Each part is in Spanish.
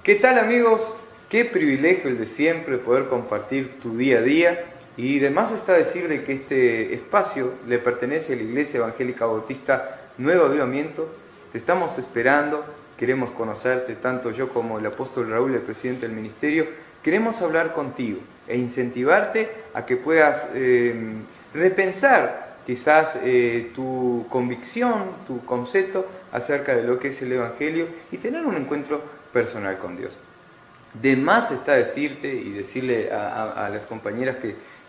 ¿Qué tal, amigos? Qué privilegio el de siempre poder compartir tu día a día, y además está decir de que este espacio le pertenece a la Iglesia Evangélica Bautista Nuevo Avivamiento. Te estamos esperando, queremos conocerte, tanto yo como el apóstol Raúl, el presidente del ministerio. Queremos hablar contigo e incentivarte a que puedas repensar quizás tu convicción, tu concepto acerca de lo que es el Evangelio y tener un encuentro personal con Dios. De más está decirte y decirle a las compañeras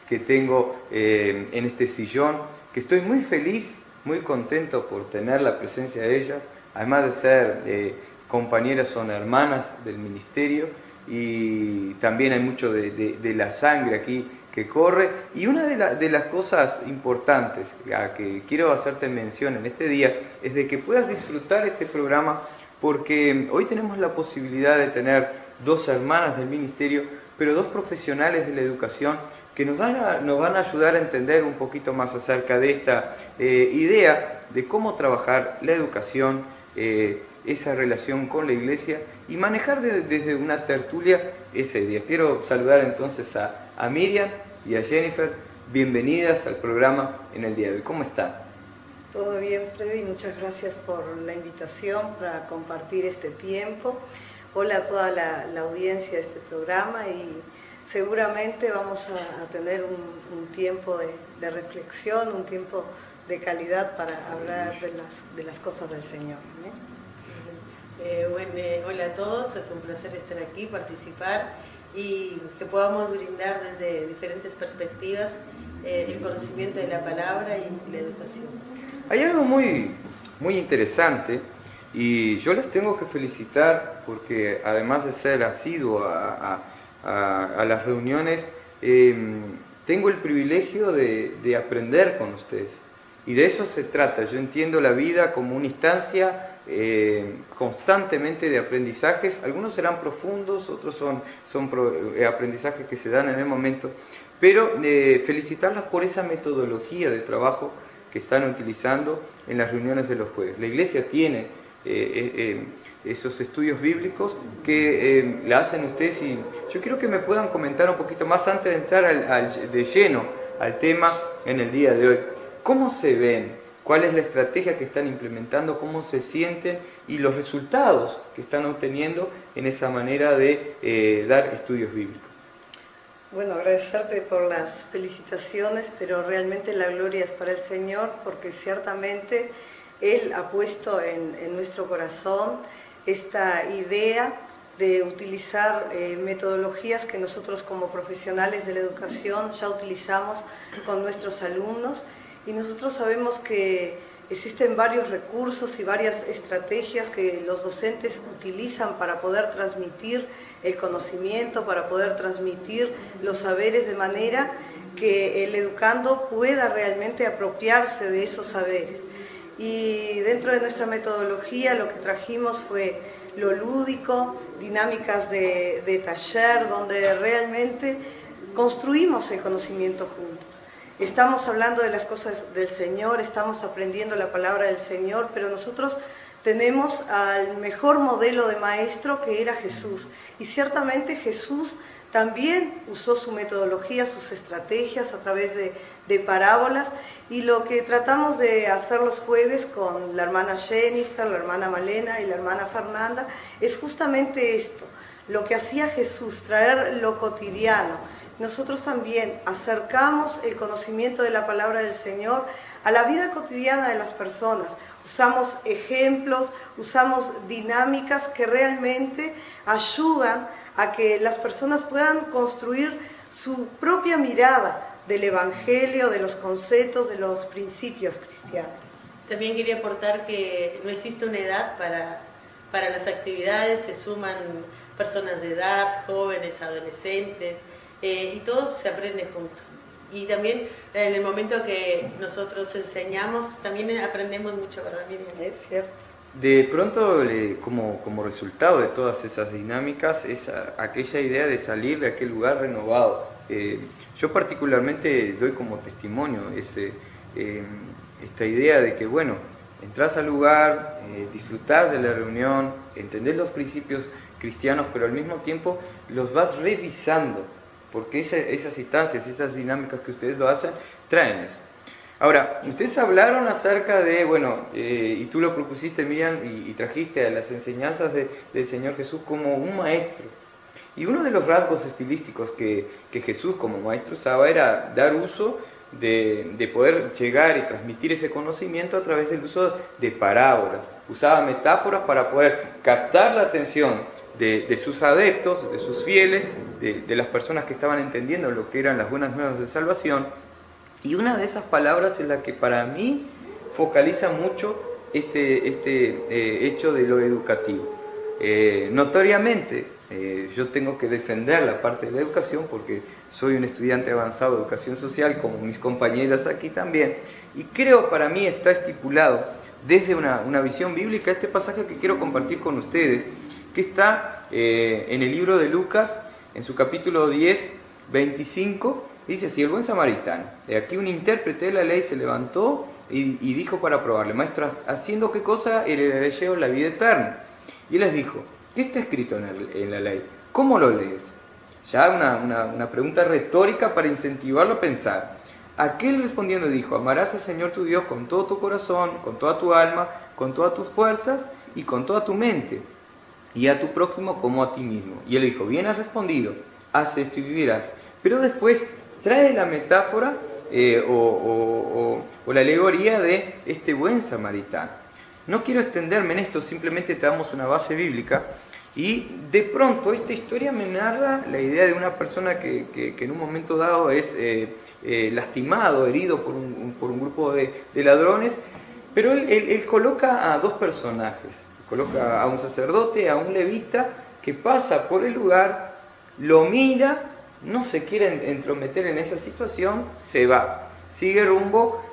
que tengo en este sillón que estoy muy feliz, muy contento por tener la presencia de ellas. Además de ser compañeras, son hermanas del ministerio, y también hay mucho de la sangre aquí que corre. Y una de las cosas importantes a que quiero hacerte mención en este día es de que puedas disfrutar este programa, porque hoy tenemos la posibilidad de tener dos hermanas del ministerio, pero dos profesionales de la educación que nos van a ayudar a entender un poquito más acerca de esta idea de cómo trabajar la educación, esa relación con la iglesia y manejar desde una tertulia ese día. Quiero saludar entonces a Miriam y a Jennifer. Bienvenidas al programa en el día de hoy. ¿Cómo están? Todo bien, Freddy, muchas gracias por la invitación para compartir este tiempo. Hola a toda la audiencia de este programa, y seguramente vamos a tener un tiempo de reflexión, un tiempo de calidad para hablar de las cosas del Señor, hola a todos, es un placer estar aquí, participar y que podamos brindar desde diferentes perspectivas el conocimiento de la palabra y la educación. Hay algo muy interesante, y yo les tengo que felicitar porque además de ser asiduo a las reuniones, tengo el privilegio de aprender con ustedes. Y de eso se trata. Yo entiendo la vida como una instancia constantemente de aprendizajes. Algunos serán profundos, otros son aprendizajes que se dan en el momento. Pero felicitarlas por esa metodología de trabajo que están utilizando en las reuniones de los jueves. La iglesia tiene esos estudios bíblicos que la hacen ustedes, y yo quiero que me puedan comentar un poquito más antes de entrar de lleno al tema en el día de hoy. ¿Cómo se ven? ¿Cuál es la estrategia que están implementando? ¿Cómo se sienten? Y los resultados que están obteniendo en esa manera de dar estudios bíblicos. Bueno, agradecerte por las felicitaciones, pero realmente la gloria es para el Señor, porque ciertamente Él ha puesto en nuestro corazón esta idea de utilizar metodologías que nosotros como profesionales de la educación ya utilizamos con nuestros alumnos, y nosotros sabemos que existen varios recursos y varias estrategias que los docentes utilizan para poder transmitir el conocimiento, para poder transmitir los saberes de manera que el educando pueda realmente apropiarse de esos saberes. Y dentro de nuestra metodología lo que trajimos fue lo lúdico, dinámicas de taller, donde realmente construimos el conocimiento juntos. Estamos hablando de las cosas del Señor, estamos aprendiendo la palabra del Señor, pero nosotros tenemos al mejor modelo de maestro, que era Jesús. Y ciertamente Jesús también usó su metodología, sus estrategias a través de parábolas, y lo que tratamos de hacer los jueves con la hermana Jennifer, la hermana Malena y la hermana Fernanda es justamente esto, lo que hacía Jesús, traer lo cotidiano. Nosotros también acercamos el conocimiento de la palabra del Señor a la vida cotidiana de las personas. Usamos ejemplos, usamos dinámicas que realmente ayudan a que las personas puedan construir su propia mirada del Evangelio, de los conceptos, de los principios cristianos. También quería aportar que no existe una edad para las actividades, se suman personas de edad, jóvenes, adolescentes, y todos se aprende juntos. Y también en el momento que nosotros enseñamos, también aprendemos mucho, ¿verdad, Miriam? Es cierto. De pronto, como resultado de todas esas dinámicas, es aquella idea de salir de aquel lugar renovado. Yo particularmente doy como testimonio esta idea de que, bueno, entras al lugar, disfrutás de la reunión, entendés los principios cristianos, pero al mismo tiempo los vas revisando, porque esas instancias, esas dinámicas que ustedes lo hacen, traen eso. Ahora, ustedes hablaron acerca de, y tú lo propusiste, Miriam, y trajiste a las enseñanzas del Señor Jesús como un maestro. Y uno de los rasgos estilísticos que Jesús como maestro usaba era dar uso de poder llegar y transmitir ese conocimiento a través del uso de parábolas. Usaba metáforas para poder captar la atención de sus adeptos, de sus fieles, de las personas que estaban entendiendo lo que eran las buenas nuevas de salvación. Y una de esas palabras es la que para mí focaliza mucho este hecho de lo educativo. Notoriamente, yo tengo que defender la parte de la educación porque soy un estudiante avanzado de educación social, como mis compañeras aquí también, y creo para mí está estipulado desde una visión bíblica este pasaje que quiero compartir con ustedes, que está en el libro de Lucas, en su capítulo 10, 25, dice así: el buen samaritano. Aquí un intérprete de la ley se levantó y dijo para probarle: maestro, ¿haciendo qué cosa heredaré yo la vida eterna? Y les dijo: ¿qué está escrito en la ley? ¿Cómo lo lees? Ya una pregunta retórica para incentivarlo a pensar. Aquel respondiendo dijo: amarás al Señor tu Dios con todo tu corazón, con toda tu alma, con todas tus fuerzas y con toda tu mente, y a tu prójimo como a ti mismo. Y él dijo: bien has respondido, haz esto y vivirás. Pero después trae la metáfora o la alegoría de este buen samaritano. No quiero extenderme en esto, simplemente te damos una base bíblica. Y de pronto esta historia me narra la idea de una persona que en un momento dado es lastimado, herido por un grupo de ladrones, pero él coloca a dos personajes, coloca a un sacerdote, a un levita, que pasa por el lugar, lo mira, no se quiere entrometer en esa situación, se va, sigue rumbo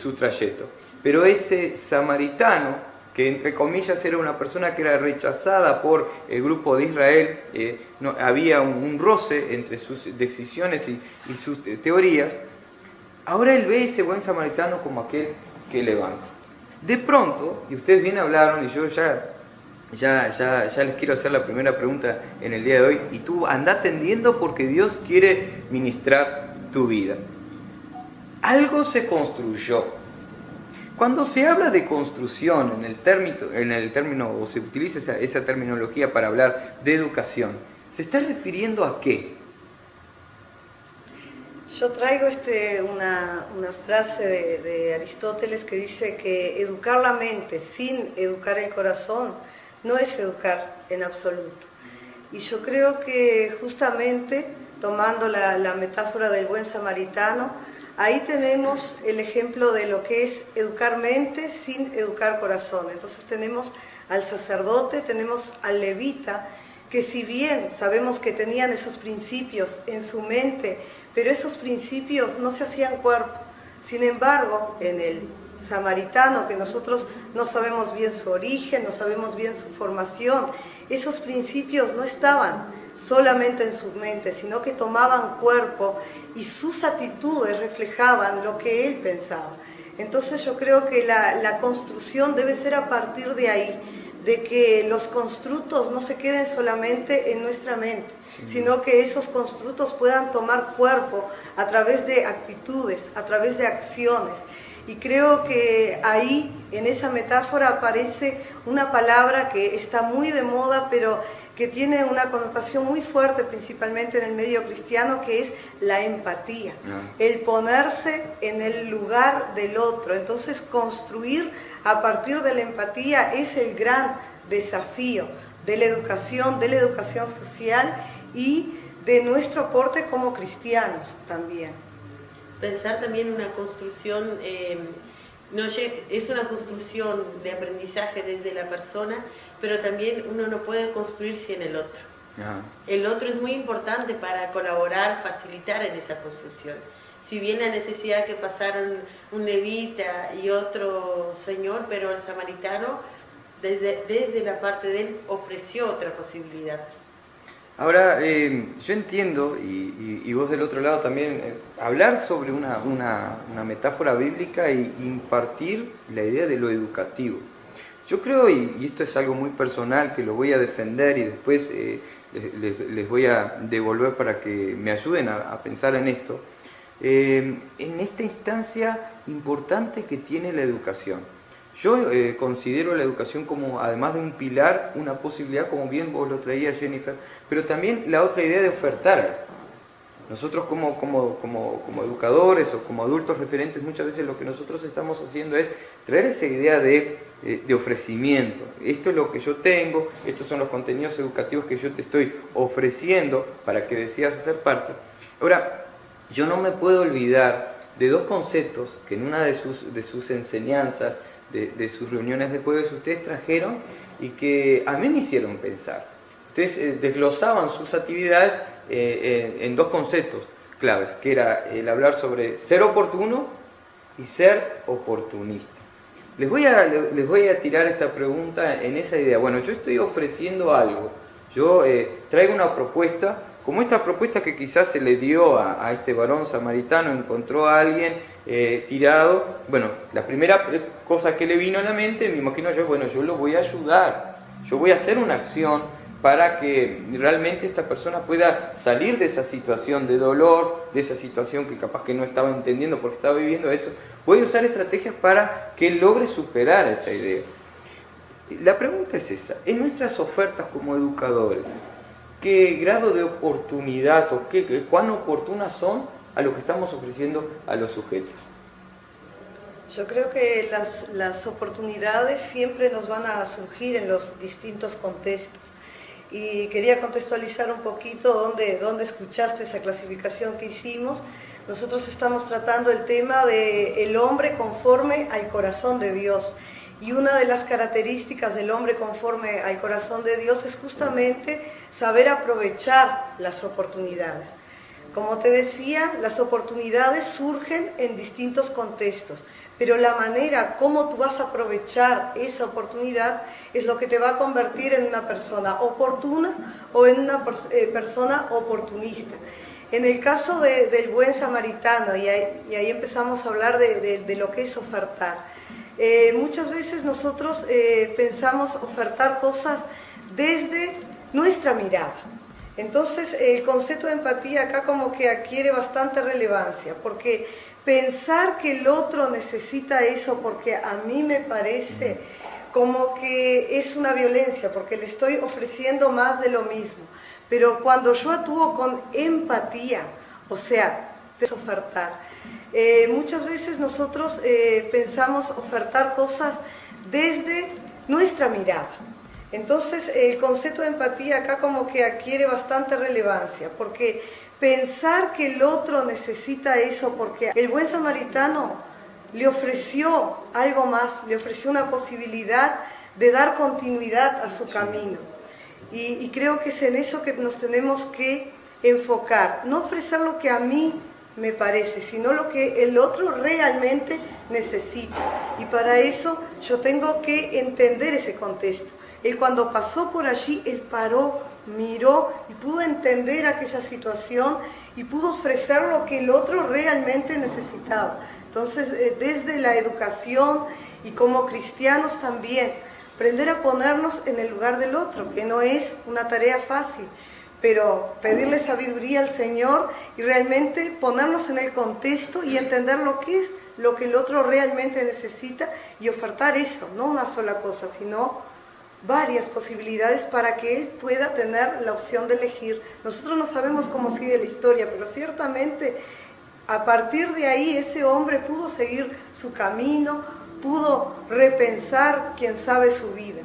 su trayecto. Pero ese samaritano, que entre comillas era una persona que era rechazada por el grupo de Israel, había un roce entre sus decisiones y sus teorías, ahora él ve ese buen samaritano como aquel que levanta. De pronto, y ustedes bien hablaron, y yo ya les quiero hacer la primera pregunta en el día de hoy, y tú andá atendiendo porque Dios quiere ministrar tu vida. Algo se construyó. Cuando se habla de construcción en el término o se utiliza esa terminología para hablar de educación, ¿se está refiriendo a qué? Yo traigo una frase de Aristóteles que dice que educar la mente sin educar el corazón no es educar en absoluto. Y yo creo que justamente tomando la metáfora del buen samaritano, ahí tenemos el ejemplo de lo que es educar mente sin educar corazón. Entonces tenemos al sacerdote, tenemos al levita, que si bien sabemos que tenían esos principios en su mente, pero esos principios no se hacían cuerpo. Sin embargo, en el samaritano, que nosotros no sabemos bien su origen, no sabemos bien su formación, esos principios no estaban solamente en su mente, sino que tomaban cuerpo y sus actitudes reflejaban lo que él pensaba. Entonces yo creo que la construcción debe ser a partir de ahí, de que los constructos no se queden solamente en nuestra mente, sino que esos constructos puedan tomar cuerpo a través de actitudes, a través de acciones. Y creo que ahí, en esa metáfora, aparece una palabra que está muy de moda, pero que tiene una connotación muy fuerte, principalmente en el medio cristiano, que es la empatía, el ponerse en el lugar del otro. Entonces, construir a partir de la empatía es el gran desafío de la educación social y de nuestro aporte como cristianos también. Pensar también en una construcción, es una construcción de aprendizaje desde la persona, pero también uno no puede construir sin el otro. Ajá. El otro es muy importante para colaborar, facilitar en esa construcción. Si bien la necesidad que pasaron un levita y otro señor, pero el samaritano, desde la parte de él, ofreció otra posibilidad. Ahora, yo entiendo, y vos del otro lado también, hablar sobre una metáfora bíblica e impartir la idea de lo educativo. Yo creo, y esto es algo muy personal, que lo voy a defender y después les voy a devolver para que me ayuden a pensar en esto, en esta instancia importante que tiene la educación. Yo considero la educación como, además de un pilar, una posibilidad, como bien vos lo traías, Jennifer, pero también la otra idea de ofertar. Nosotros como educadores o como adultos referentes, muchas veces lo que nosotros estamos haciendo es traer esa idea de ofrecimiento. Esto es lo que yo tengo, estos son los contenidos educativos que yo te estoy ofreciendo para que decidas hacer parte. Ahora, yo no me puedo olvidar de dos conceptos que en una de sus enseñanzas, de sus reuniones de jueves, ustedes trajeron y que a mí me hicieron pensar. Ustedes desglosaban sus actividades en dos conceptos claves, que era el hablar sobre ser oportuno y ser oportunista. Les voy a tirar esta pregunta en esa idea. Bueno, yo estoy ofreciendo algo, yo traigo una propuesta, como esta propuesta que quizás se le dio a este varón samaritano, encontró a alguien tirado. Bueno, la primera cosa que le vino a la mente, me imagino yo, bueno, yo lo voy a ayudar, yo voy a hacer una acción para que realmente esta persona pueda salir de esa situación de dolor, de esa situación que capaz que no estaba entendiendo porque estaba viviendo eso. Voy a usar estrategias para que logre superar esa idea. La pregunta es esa: en nuestras ofertas como educadores, ¿qué grado de oportunidad o cuán oportunas son a lo que estamos ofreciendo a los sujetos? Yo creo que las oportunidades siempre nos van a surgir en los distintos contextos. Y quería contextualizar un poquito dónde escuchaste esa clasificación que hicimos. Nosotros estamos tratando el tema del hombre conforme al corazón de Dios. Y una de las características del hombre conforme al corazón de Dios es justamente saber aprovechar las oportunidades. Como te decía, las oportunidades surgen en distintos contextos, pero la manera como tú vas a aprovechar esa oportunidad es lo que te va a convertir en una persona oportuna o en una persona oportunista. En el caso del buen samaritano, y ahí empezamos a hablar de lo que es ofertar. Muchas veces nosotros pensamos ofertar cosas desde nuestra mirada. Entonces el concepto de empatía acá como que adquiere bastante relevancia, porque pensar que el otro necesita eso porque a mí me parece como que es una violencia, porque le estoy ofreciendo más de lo mismo. Pero cuando yo actúo con empatía, o sea, es ofertar. Muchas veces nosotros pensamos ofertar cosas desde nuestra mirada. Entonces el concepto de empatía acá como que adquiere bastante relevancia, porque pensar que el otro necesita eso, porque el buen samaritano le ofreció algo más, le ofreció una posibilidad de dar continuidad a su camino. Y creo que es en eso que nos tenemos que enfocar, no ofrecer lo que a mí me parece, sino lo que el otro realmente necesita. Y para eso yo tengo que entender ese contexto. Él cuando pasó por allí, él paró, miró y pudo entender aquella situación y pudo ofrecer lo que el otro realmente necesitaba. Entonces, desde la educación y como cristianos también, aprender a ponernos en el lugar del otro, que no es una tarea fácil, pero pedirle sabiduría al Señor y realmente ponernos en el contexto y entender lo que es lo que el otro realmente necesita y ofertar eso, no una sola cosa, sino varias posibilidades para que él pueda tener la opción de elegir. Nosotros no sabemos cómo sigue la historia, pero ciertamente a partir de ahí ese hombre pudo seguir su camino, pudo repensar, quién sabe, su vida.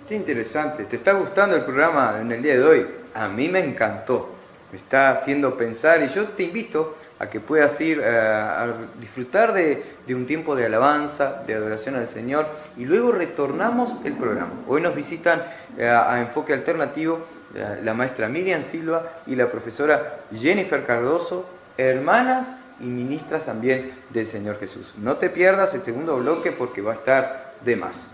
Qué interesante. ¿Te está gustando el programa en el día de hoy? A mí me encantó. Me está haciendo pensar y yo te invito a que puedas ir a disfrutar de un tiempo de alabanza, de adoración al Señor, y luego retornamos el programa. Hoy nos visitan a Enfoque Alternativo la maestra Miriam Silva y la profesora Jennifer Cardoso, hermanas y ministras también del Señor Jesús. No te pierdas el segundo bloque porque va a estar de más.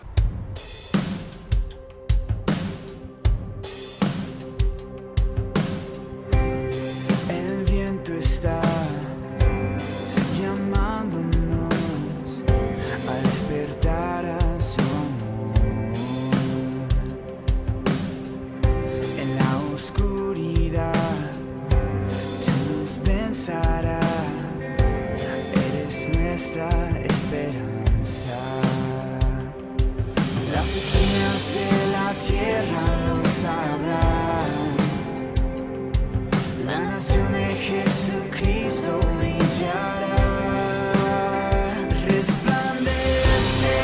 Está llamándonos a despertar a su amor. nuestra esperanza. Las esquinas de la tierra lo sabrán. La nación de Jesucristo brillará. Resplandece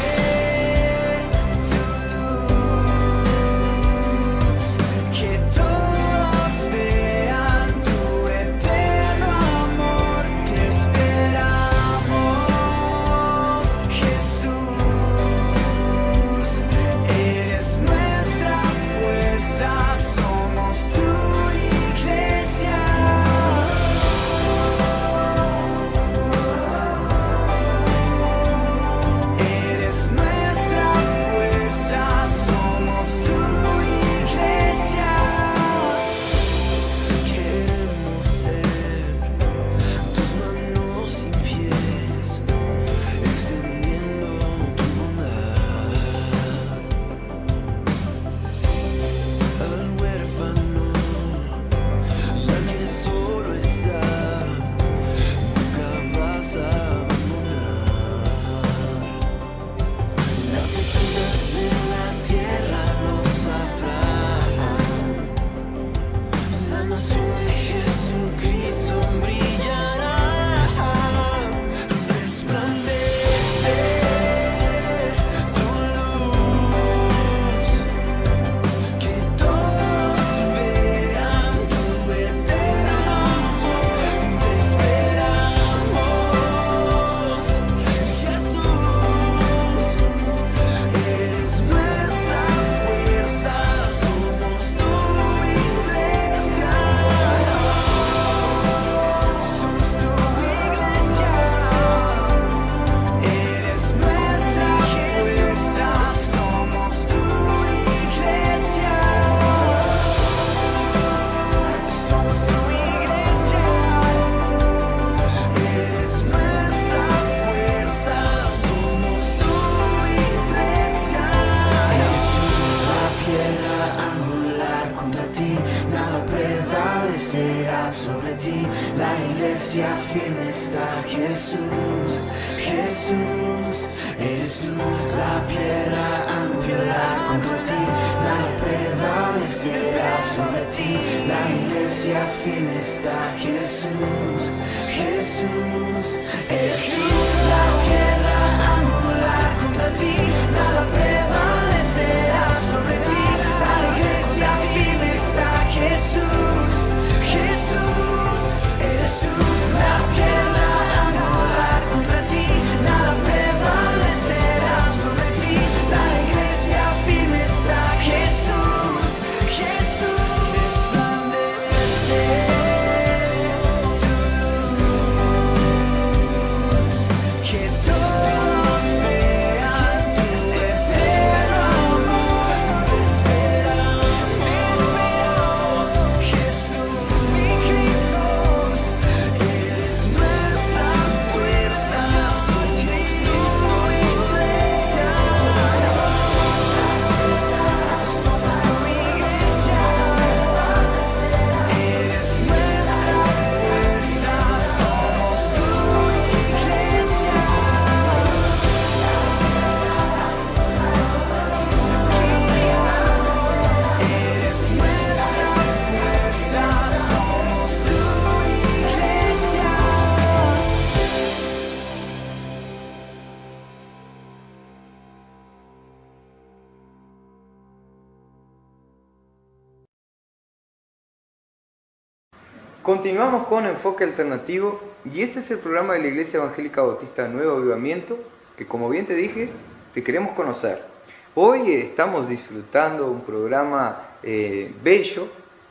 tu luz, que todos vean tu eterno amor. Te esperamos, Jesús. Eres nuestra fuerza, somos tu iglesia. Eres nuestra fuerza, somos tu iglesia. Queremos ser tus manos y pies, extendiendo tu bondad al huérfano, ya que solo está, nunca vas a abandonar. Las esquinas de la tierra lo sabrán. La nación de Jesucristo brillará. Resplandece tu luz, que todos vean tu eterno amor. Te esperamos, Jesús. Eres nuestra fuerza, somos tu iglesia. Somos tu iglesia. Eres nuestra fuerza, somos tu iglesia. Somos tu iglesia. Eres nuestra fuerza, somos tu iglesia. Eres tú la piedra angular, contra ti nada prevalecerá sobre ti. La iglesia firme está, Jesús, Jesús. Eres tú la piedra angular, contra ti nada prevalecerá sobre ti. La iglesia firme está, Jesús, Jesús. Eres tú la piedra angular, contra ti nada prevalecerá sobre ti. La iglesia firme está, Jesús, Jesús. Eres tú la piedra angular, contra ti nada prevalecerá sobre ti. La iglesia firme está, Jesús, Jesús. Resplandece tu luz, que todos vean tu eterno amor. Te esperamos, Jesús, mi Jesús. Eres nuestra fuerza, somos tu iglesia. Somos tu iglesia. Eres nuestra fuerza, somos tu iglesia. Eres nuestra fuerza, somos tu iglesia. Continuamos con Enfoque Alternativo y este es el programa de la Iglesia Evangélica Bautista Nuevo Avivamiento que, como bien te dije, te queremos conocer. Hoy estamos disfrutando un programa bello,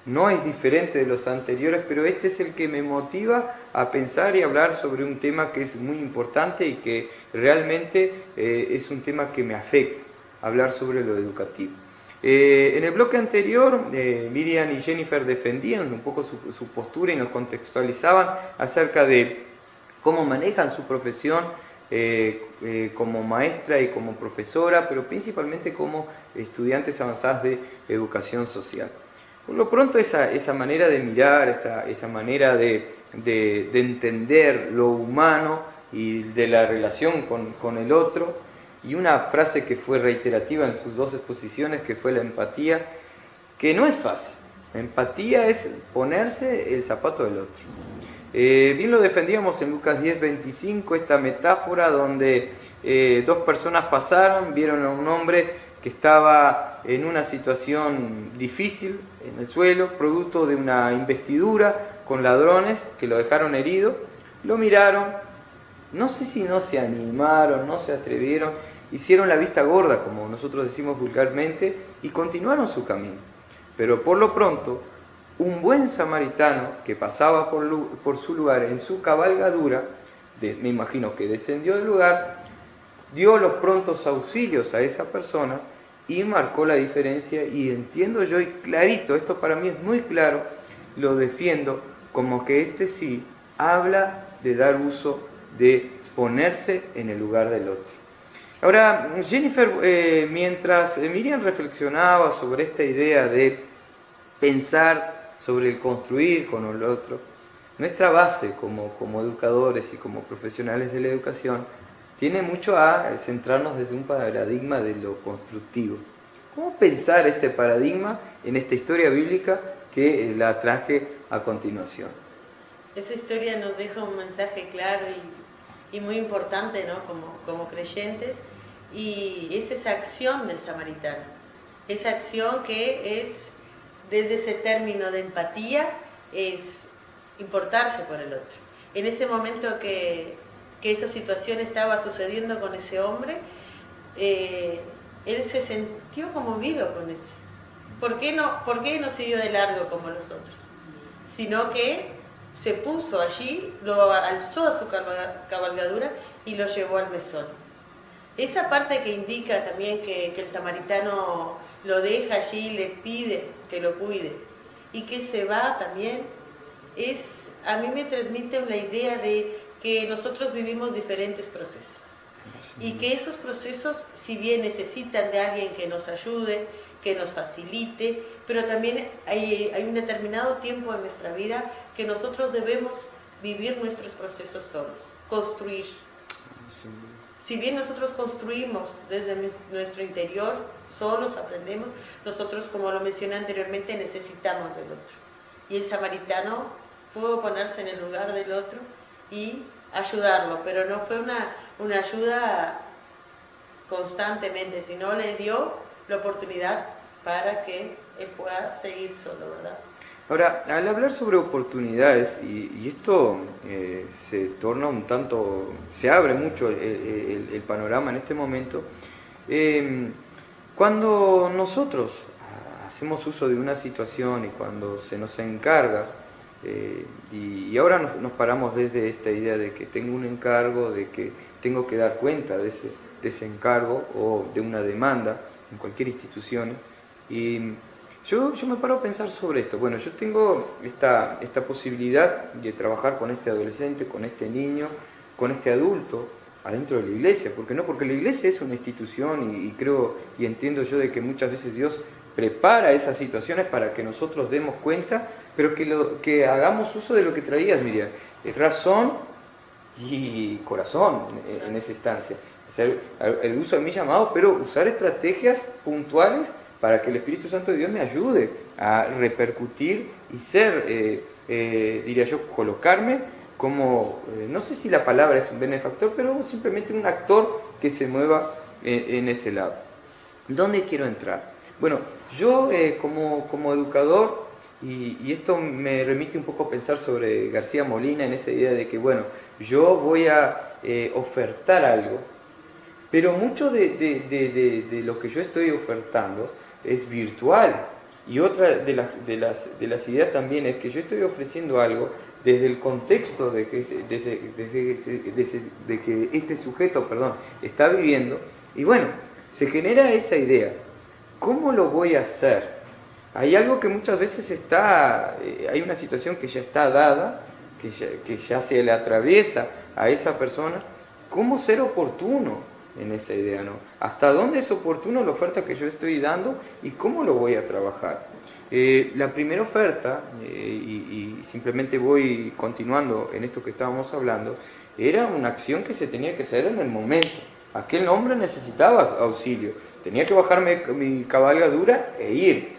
no es diferente de los anteriores, pero este es el que me motiva a pensar y hablar sobre un tema que es muy importante y que realmente es un tema que me afecta, hablar sobre lo educativo. En el bloque anterior, Miriam y Jennifer defendían un poco su postura y nos contextualizaban acerca de cómo manejan su profesión como maestra y como profesora, pero principalmente como estudiantes avanzadas de educación social. Por lo pronto esa manera de mirar, esa manera de entender lo humano, y de la relación con el otro, y una frase que fue reiterativa en sus dos exposiciones, que fue la empatía, que no es fácil. Empatía es ponerse el zapato del otro. Bien lo defendíamos en Lucas 10:25, esta metáfora donde dos personas pasaron, vieron a un hombre que estaba en una situación difícil en el suelo, producto de una investidura con ladrones que lo dejaron herido, lo miraron, no sé si no se animaron, no se atrevieron, hicieron la vista gorda, como nosotros decimos vulgarmente, y continuaron su camino. Pero por lo pronto, un buen samaritano que pasaba por su lugar en su cabalgadura, me imagino que descendió del lugar, dio los prontos auxilios a esa persona y marcó la diferencia, y entiendo yo, y clarito, esto para mí es muy claro, lo defiendo como que sí habla de dar uso, de ponerse en el lugar del otro. Ahora, Jennifer, mientras Miriam reflexionaba sobre esta idea de pensar sobre el construir con el otro, nuestra base como educadores y como profesionales de la educación tiene mucho a centrarnos desde un paradigma de lo constructivo. ¿Cómo pensar este paradigma en esta historia bíblica que la traje a continuación? Esa historia nos deja un mensaje claro y muy importante, ¿no? como creyentes, y es esa acción del samaritano, esa acción que es, desde ese término de empatía, es importarse por el otro. En ese momento que esa situación estaba sucediendo con ese hombre, él se sintió conmovido con eso. ¿Por qué no siguió de largo como los otros? Sino que se puso allí, lo alzó a su cabalgadura y lo llevó al mesón. Esa parte que indica también que el samaritano lo deja allí, le pide que lo cuide y que se va también, a mí me transmite una idea de que nosotros vivimos diferentes procesos y que esos procesos, si bien necesitan de alguien que nos ayude, que nos facilite, pero también hay un determinado tiempo en nuestra vida que nosotros debemos vivir nuestros procesos solos, construir. Si bien nosotros construimos desde nuestro interior, solos aprendemos, nosotros, como lo mencioné anteriormente, necesitamos del otro. Y el samaritano pudo ponerse en el lugar del otro y ayudarlo, pero no fue una ayuda constantemente, sino le dio la oportunidad para que él pueda seguir solo, ¿verdad? Ahora, al hablar sobre oportunidades, y esto se torna un tanto, se abre mucho el panorama en este momento, cuando nosotros hacemos uso de una situación y cuando se nos encarga, y ahora nos paramos desde esta idea de que tengo un encargo, de que tengo que dar cuenta de ese encargo o de una demanda en cualquier institución, y yo me paro a pensar sobre esto. Bueno, yo tengo esta posibilidad de trabajar con este adolescente, con este niño, con este adulto adentro de la iglesia. ¿Por qué no? Porque la iglesia es una institución y creo y entiendo yo de que muchas veces Dios prepara esas situaciones para que nosotros demos cuenta, pero que hagamos uso de lo que traías, Miriam, razón y corazón en esa instancia. Hacer el uso de mi llamado, pero usar estrategias puntuales para que el Espíritu Santo de Dios me ayude a repercutir y ser, diría yo, colocarme como, no sé si la palabra es un benefactor, pero simplemente un actor que se mueva en ese lado. ¿Dónde quiero entrar? Bueno, yo como educador, y esto me remite un poco a pensar sobre García Molina, en esa idea de que, bueno, yo voy a ofertar algo, pero mucho de lo que yo estoy ofertando es virtual. Y otra de las ideas también es que yo estoy ofreciendo algo desde el contexto de que este sujeto, está viviendo. Y bueno, se genera esa idea. ¿Cómo lo voy a hacer? Hay algo que muchas veces hay una situación que ya está dada, que ya se le atraviesa a esa persona. ¿Cómo ser oportuno en esa idea, ¿no? ¿Hasta dónde es oportuno la oferta que yo estoy dando y cómo lo voy a trabajar? La primera oferta, y simplemente voy continuando en esto que estábamos hablando, era una acción que se tenía que hacer en el momento. Aquel hombre necesitaba auxilio, tenía que bajarme mi cabalgadura e ir.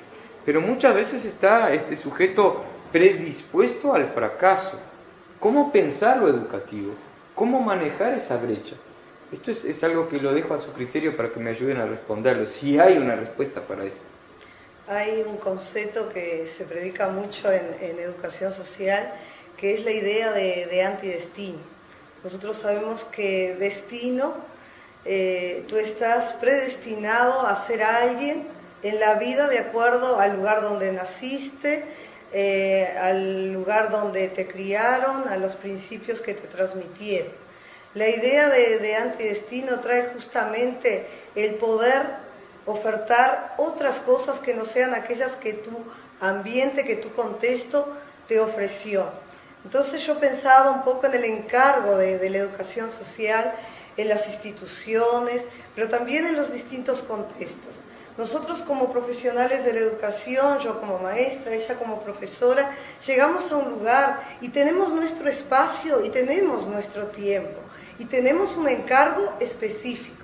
Pero muchas veces está este sujeto predispuesto al fracaso. ¿Cómo pensar lo educativo? ¿Cómo manejar esa brecha? Esto es algo que lo dejo a su criterio para que me ayuden a responderlo, si hay una respuesta para eso. Hay un concepto que se predica mucho en educación social, que es la idea de antidestino. Nosotros sabemos que destino, tú estás predestinado a ser alguien en la vida de acuerdo al lugar donde naciste, al lugar donde te criaron, a los principios que te transmitieron. La idea de antidestino trae justamente el poder ofertar otras cosas que no sean aquellas que tu ambiente, que tu contexto te ofreció. Entonces yo pensaba un poco en el encargo de la educación social, en las instituciones, pero también en los distintos contextos. Nosotros como profesionales de la educación, yo como maestra, ella como profesora, llegamos a un lugar y tenemos nuestro espacio y tenemos nuestro tiempo y tenemos un encargo específico.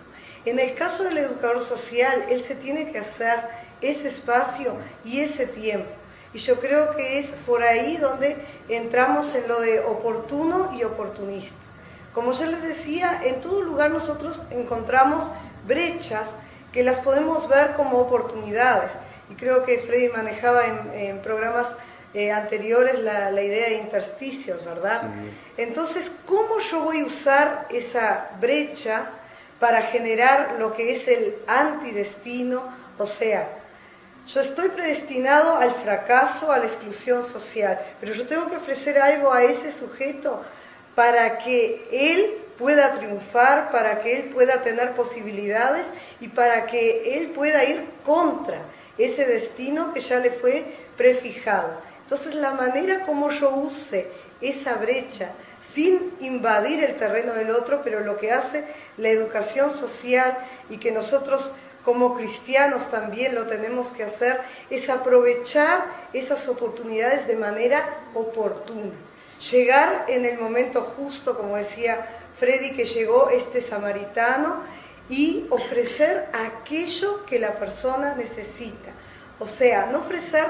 En el caso del educador social, él se tiene que hacer ese espacio y ese tiempo. Y yo creo que es por ahí donde entramos en lo de oportuno y oportunista. Como ya les decía, en todo lugar nosotros encontramos brechas que las podemos ver como oportunidades. Y creo que Freddy manejaba en programas anteriores la idea de intersticios, ¿verdad? Sí. Entonces, ¿cómo yo voy a usar esa brecha para generar lo que es el antidestino? O sea, yo estoy predestinado al fracaso, a la exclusión social, pero yo tengo que ofrecer algo a ese sujeto para que él pueda triunfar, para que él pueda tener posibilidades y para que él pueda ir contra ese destino que ya le fue prefijado. Entonces, la manera como yo use esa brecha sin invadir el terreno del otro, pero lo que hace la educación social y que nosotros como cristianos también lo tenemos que hacer, es aprovechar esas oportunidades de manera oportuna. Llegar en el momento justo, como decía Freddy, que llegó este samaritano, y ofrecer aquello que la persona necesita. O sea, no ofrecer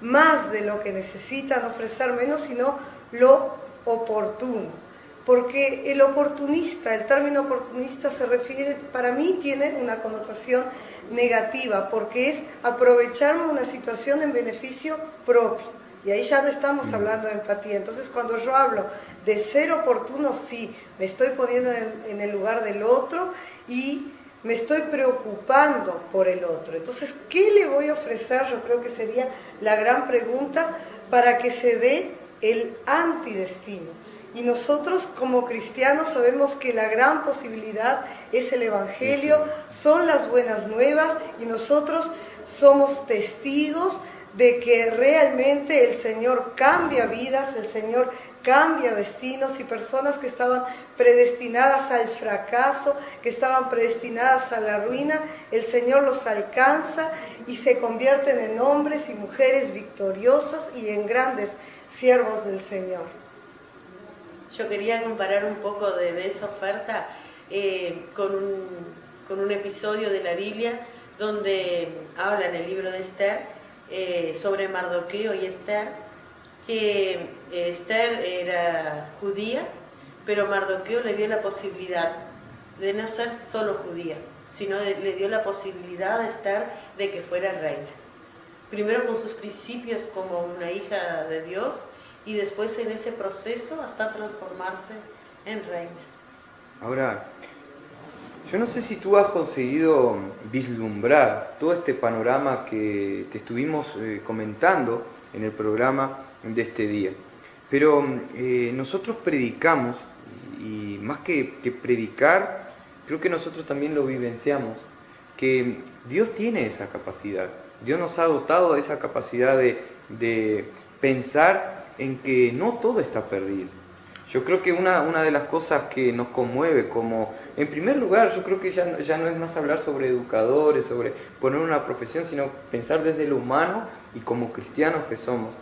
más de lo que necesita, no ofrecer menos, sino lo oportuno. Porque el oportunista, el término oportunista se refiere, para mí tiene una connotación negativa, porque es aprovecharme una situación en beneficio propio. Y ahí ya no estamos hablando de empatía. Entonces, cuando yo hablo de ser oportuno, sí, me estoy poniendo en el lugar del otro y me estoy preocupando por el otro. Entonces, ¿qué le voy a ofrecer? Yo creo que sería la gran pregunta para que se dé el antidestino. Y nosotros como cristianos sabemos que la gran posibilidad es el Evangelio, son las buenas nuevas y nosotros somos testigos de que realmente el Señor cambia vidas, el Señor cambia destinos, y personas que estaban predestinadas al fracaso, que estaban predestinadas a la ruina, el Señor los alcanza y se convierten en hombres y mujeres victoriosas y en grandes siervos del Señor. Yo quería comparar un poco de esa oferta con un episodio de la Biblia donde habla en el libro de Esther sobre Mardoqueo y Esther, que Esther era judía, pero Mardoqueo le dio la posibilidad de no ser solo judía, sino le dio la posibilidad a Esther de que fuera reina. Primero con sus principios como una hija de Dios, y después en ese proceso hasta transformarse en reina. Ahora, yo no sé si tú has conseguido vislumbrar todo este panorama que te estuvimos comentando en el programa de este día, pero nosotros predicamos, y más que predicar, creo que nosotros también lo vivenciamos, que Dios tiene esa capacidad. Dios nos ha dotado de esa capacidad de pensar en que no todo está perdido. Yo creo que una de las cosas que nos conmueve, como en primer lugar, yo creo que ya no es más hablar sobre educadores, sobre poner una profesión, sino pensar desde lo humano y como cristianos que somos,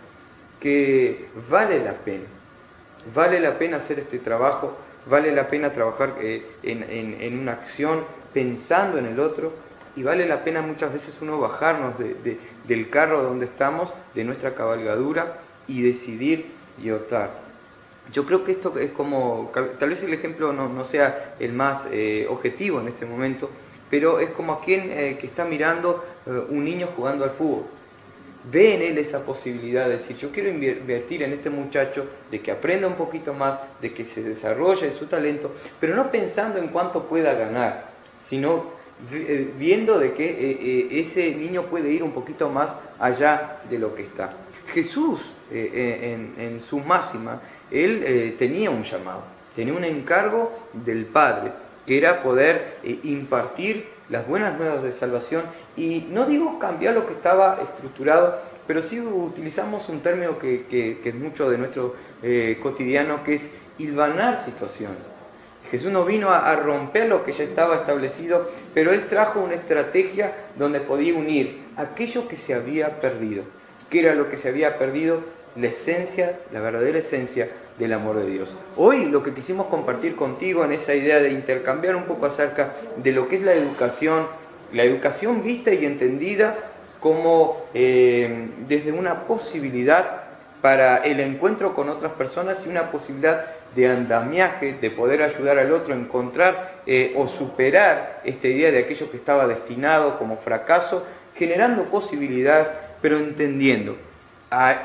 que vale la pena hacer este trabajo vale la pena trabajar en una acción pensando en el otro, y vale la pena muchas veces uno bajarnos del carro donde estamos, de nuestra cabalgadura, y decidir y optar. Yo creo que esto es como, tal vez el ejemplo no sea el más objetivo en este momento, pero es como aquel que está mirando un niño jugando al fútbol. Ve en él esa posibilidad de decir, yo quiero invertir en este muchacho, de que aprenda un poquito más, de que se desarrolle su talento, pero no pensando en cuánto pueda ganar, sino viendo de que ese niño puede ir un poquito más allá de lo que está. Jesús, en su máxima, él tenía un llamado, tenía un encargo del Padre, que era poder impartir las buenas nuevas de salvación, y no digo cambiar lo que estaba estructurado, pero sí utilizamos un término que es mucho de nuestro cotidiano, que es hilvanar situaciones. Jesús no vino a romper lo que ya estaba establecido, pero Él trajo una estrategia donde podía unir aquello que se había perdido. ¿Qué era lo que se había perdido? La esencia, la verdadera esencia del amor de Dios. Hoy lo que quisimos compartir contigo en esa idea de intercambiar un poco acerca de lo que es la educación vista y entendida como desde una posibilidad para el encuentro con otras personas y una posibilidad de andamiaje, de poder ayudar al otro a encontrar o superar esta idea de aquello que estaba destinado como fracaso, generando posibilidades, pero entendiendo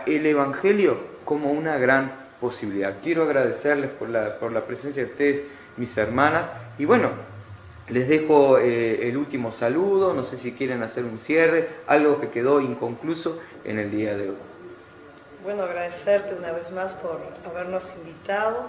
el Evangelio como una gran posibilidad. Quiero agradecerles por la presencia de ustedes, mis hermanas, y bueno, les dejo el último saludo, no sé si quieren hacer un cierre, algo que quedó inconcluso en el día de hoy. Bueno, agradecerte una vez más por habernos invitado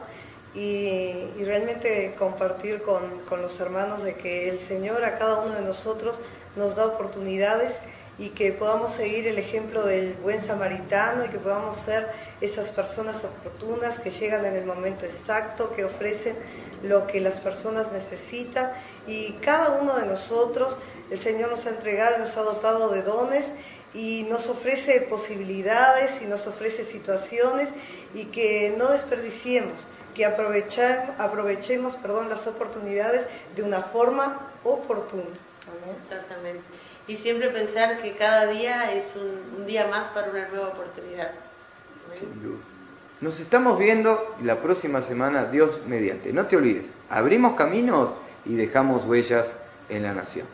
y realmente compartir con los hermanos de que el Señor a cada uno de nosotros nos da oportunidades, y que podamos seguir el ejemplo del buen samaritano, y que podamos ser esas personas oportunas que llegan en el momento exacto, que ofrecen lo que las personas necesitan. Y cada uno de nosotros, el Señor nos ha entregado, nos ha dotado de dones, y nos ofrece posibilidades y nos ofrece situaciones, y que no desperdiciemos, que aprovechemos las oportunidades de una forma oportuna. Amén. Exactamente. Y siempre pensar que cada día es un día más para una nueva oportunidad. Sin duda. Nos estamos viendo la próxima semana, Dios mediante. No te olvides, abrimos caminos y dejamos huellas en la nación.